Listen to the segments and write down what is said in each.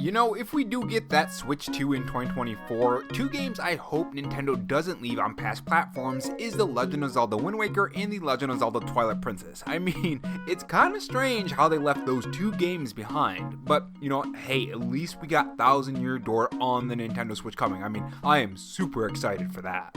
You know, if we do get that Switch 2 in 2024, two games I hope Nintendo doesn't leave on past platforms is The Legend of Zelda Wind Waker and The Legend of Zelda Twilight Princess. I mean, it's kind of strange how they left those two games behind, but you know, hey, at least we got Thousand Year Door on the Nintendo Switch coming. I mean, I am super excited for that.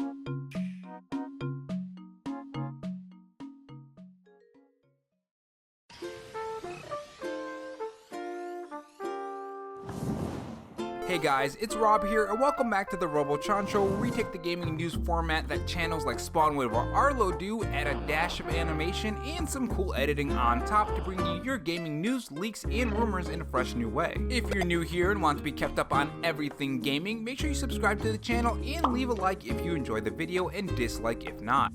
Hey guys, it's Rob here, and welcome back to the Robo Show, where we take the gaming news format that channels like Spawnwood or Arlo do, add a dash of animation and some cool editing on top to bring you your gaming news, leaks, and rumors in a fresh new way. If you're new here and want to be kept up on everything gaming, make sure you subscribe to the channel and leave a like if you enjoyed the video and dislike if not.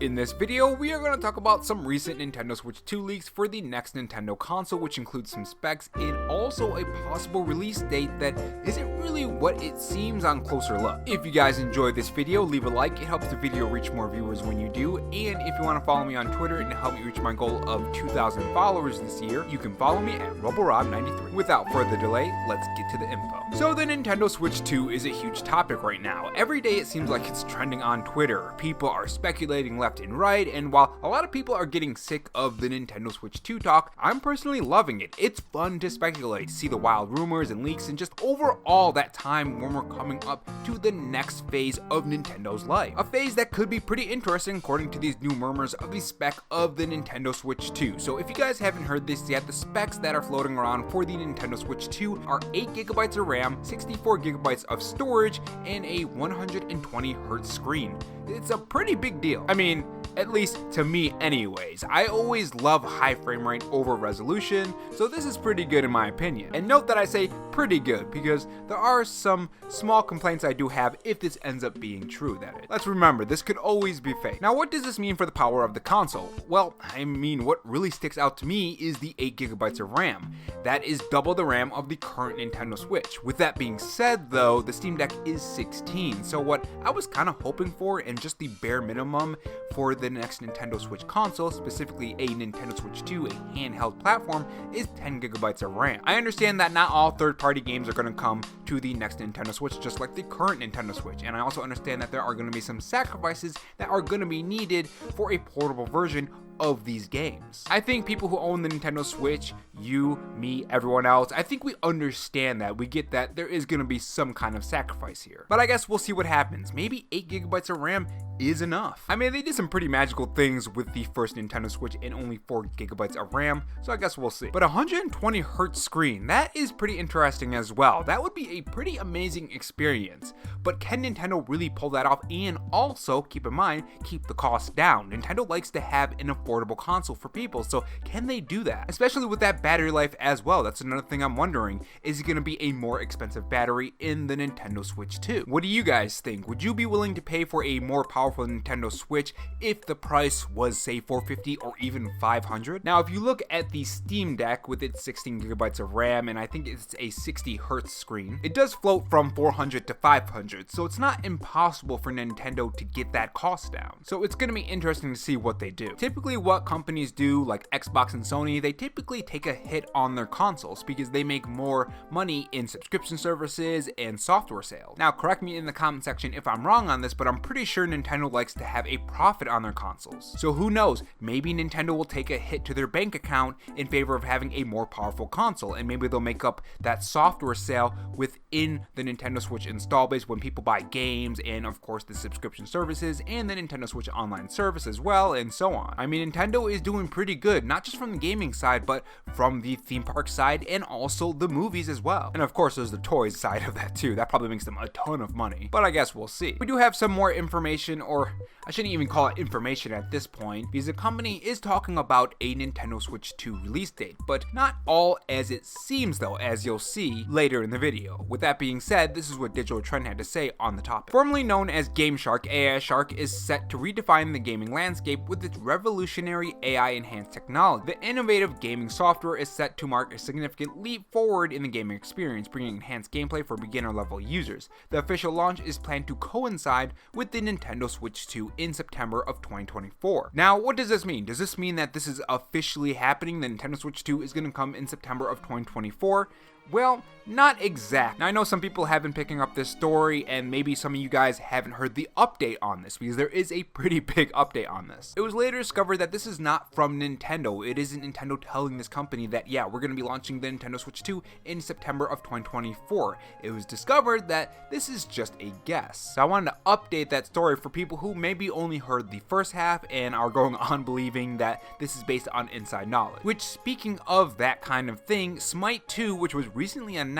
In this video, we are going to talk about some recent Nintendo Switch 2 leaks for the next Nintendo console, which includes some specs and also a possible release date that isn't really what it seems on closer look. If you guys enjoyed this video, leave a like, it helps the video reach more viewers when you do, and if you want to follow me on Twitter and help me reach my goal of 2,000 followers this year, you can follow me at RoboRob93. Without further delay, let's get to the info. So the Nintendo Switch 2 is a huge topic right now. Every day it seems like it's trending on Twitter. People are speculating left and right, and while a lot of people are getting sick of the Nintendo Switch 2 talk, I'm personally loving it. It's fun to speculate, see the wild rumors and leaks, and just overall that time when we're coming up to the next phase of Nintendo's life. A phase that could be pretty interesting according to these new murmurs of the spec of the Nintendo Switch 2. So if you guys haven't heard this yet, the specs that are floating around for the Nintendo Switch 2 are 8GB of RAM, 64GB of storage, and a 120Hz screen. It's a pretty big deal. I mean, at least to me anyways. I always love high frame rate over resolution, so this is pretty good in my opinion. And note that I say pretty good because there are some small complaints I do have if this ends up being true, that is. Let's remember, this could always be fake. Now what does this mean for the power of the console? Well, I mean, what really sticks out to me is the 8GB of RAM. That is double the RAM of the current Nintendo Switch. With that being said though, the Steam Deck is 16, so what I was kind of hoping for, and just the bare minimum for the next Nintendo Switch console, specifically a Nintendo Switch 2, a handheld platform, is 10GB of RAM. I understand that not all third-party games are going to come to the next Nintendo Switch, just like the current Nintendo Switch, and I also understand that there are going to be some sacrifices that are going to be needed for a portable version of these games. I think people who own the Nintendo Switch, you, me, everyone else, I think we understand that. We get that there is going to be some kind of sacrifice here. But I guess we'll see what happens. Maybe 8GB of RAM is enough. I mean, they did some pretty magical things with the first Nintendo Switch and only 4GB of RAM, so I guess we'll see. But 120Hz screen, that is pretty interesting as well. That would be a pretty amazing experience. But can Nintendo really pull that off, and also, keep in mind, keep the cost down? Nintendo likes to have an affordable console for people, so can they do that? Especially with that battery life as well. That's another thing I'm wondering. Is it going to be a more expensive battery in the Nintendo Switch 2? What do you guys think? Would you be willing to pay for a more powerful Nintendo Switch if the price was say $450 or even $500? Now if you look at the Steam Deck with its 16GB of RAM, and I think it's a 60Hz screen, it does float from $400 to $500, so it's not impossible for Nintendo to get that cost down. So it's going to be interesting to see what they do. Typically what companies do, like Xbox and Sony, they typically take a hit on their consoles because they make more money in subscription services and software sales. Now correct me in the comment section if I'm wrong on this, but I'm pretty sure Nintendo likes to have a profit on their consoles. So who knows, maybe Nintendo will take a hit to their bank account in favor of having a more powerful console, and maybe they'll make up that software sale within the Nintendo Switch install base when people buy games, and of course the subscription services and the Nintendo Switch online service as well, and so on. I mean, Nintendo is doing pretty good, not just from the gaming side, but from the theme park side and also the movies as well. And of course there's the toys side of that too. That probably makes them a ton of money, but I guess we'll see. We do have some more information, or I shouldn't even call it information at this point, because the company is talking about a Nintendo Switch 2 release date, but not all as it seems though, as you'll see later in the video. With that being said, this is what Digital Trend had to say on the topic. Formerly known as GameShark, AI Shark is set to redefine the gaming landscape with its revolutionary AI-enhanced technology. The innovative gaming software is set to mark a significant leap forward in the gaming experience, bringing enhanced gameplay for beginner-level users. The official launch is planned to coincide with the Nintendo Switch 2 in September of 2024. Now, what does this mean? Does this mean that this is officially happening? The Nintendo Switch 2 is going to come in September of 2024? Well, not exact. Now, I know some people have been picking up this story, and maybe some of you guys haven't heard the update on this, because there is a pretty big update on this. It was later discovered that this is not from Nintendo. It isn't Nintendo telling this company that, yeah, we're going to be launching the Nintendo Switch 2 in September of 2024. It was discovered that this is just a guess. So I wanted to update that story for people who maybe only heard the first half and are going on believing that this is based on inside knowledge. Which, speaking of that kind of thing, Smite 2, which was recently announced,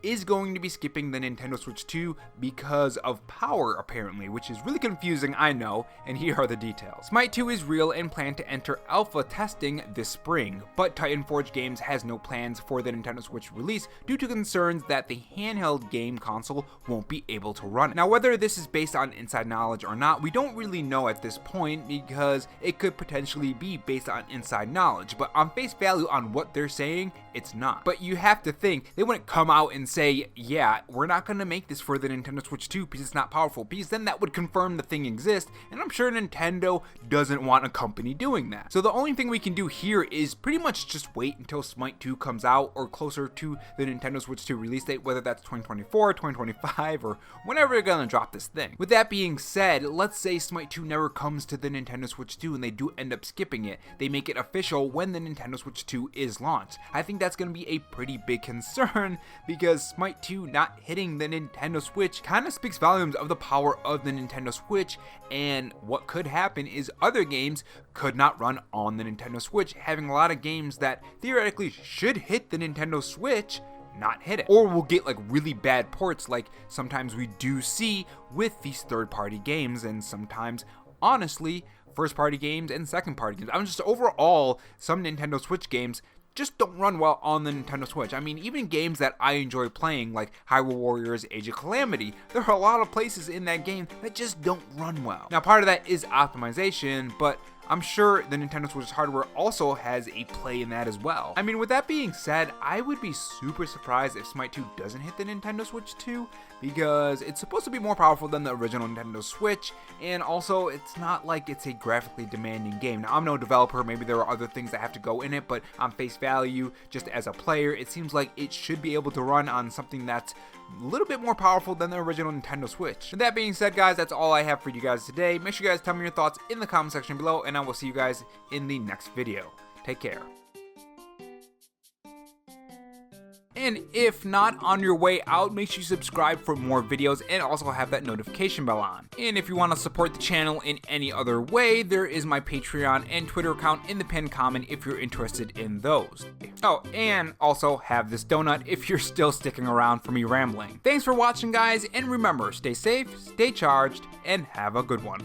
is going to be skipping the Nintendo Switch 2 because of power, apparently, which is really confusing, I know, and here are the details. Smite 2 is real and planned to enter alpha testing this spring, but Titan Forge Games has no plans for the Nintendo Switch release due to concerns that the handheld game console won't be able to run it. Now, whether this is based on inside knowledge or not, we don't really know at this point, because it could potentially be based on inside knowledge, but on face value on what they're saying, it's not. But you have to think, they wouldn't come out and say, yeah, we're not going to make this for the Nintendo Switch 2 because it's not powerful, because then that would confirm the thing exists, and I'm sure Nintendo doesn't want a company doing that. So the only thing we can do here is pretty much just wait until Smite 2 comes out, or closer to the Nintendo Switch 2 release date, whether that's 2024, 2025, or whenever they're going to drop this thing. With that being said, let's say Smite 2 never comes to the Nintendo Switch 2 and they do end up skipping it. They make it official when the Nintendo Switch 2 is launched. I think that's going to be a pretty big concern, because Smite 2 not hitting the Nintendo Switch kind of speaks volumes of the power of the Nintendo Switch, and what could happen is other games could not run on the Nintendo Switch, having a lot of games that theoretically should hit the Nintendo Switch not hit it. Or we'll get like really bad ports, like sometimes we do see with these third-party games, and sometimes, honestly, first-party games and second-party games. I'm just overall, some Nintendo Switch games just don't run well on the Nintendo Switch. I mean, even games that I enjoy playing, like Hyrule Warriors Age of Calamity, there are a lot of places in that game that just don't run well. Now, part of that is optimization, but I'm sure the Nintendo Switch hardware also has a play in that as well. I mean, with that being said, I would be super surprised if Smite 2 doesn't hit the Nintendo Switch 2, because it's supposed to be more powerful than the original Nintendo Switch, and also it's not like it's a graphically demanding game. Now, I'm no developer, maybe there are other things that have to go in it, but on face value, just as a player, it seems like it should be able to run on something that's a little bit more powerful than the original Nintendo Switch. With that being said, guys, that's all I have for you guys today. Make sure you guys tell me your thoughts in the comment section below, and I will see you guys in the next video. Take care. And if not, on your way out, make sure you subscribe for more videos and also have that notification bell on. And if you want to support the channel in any other way, there is my Patreon and Twitter account in the pinned comment if you're interested in those. Oh, and also have this donut if you're still sticking around for me rambling. Thanks for watching, guys, and remember, stay safe, stay charged, and have a good one.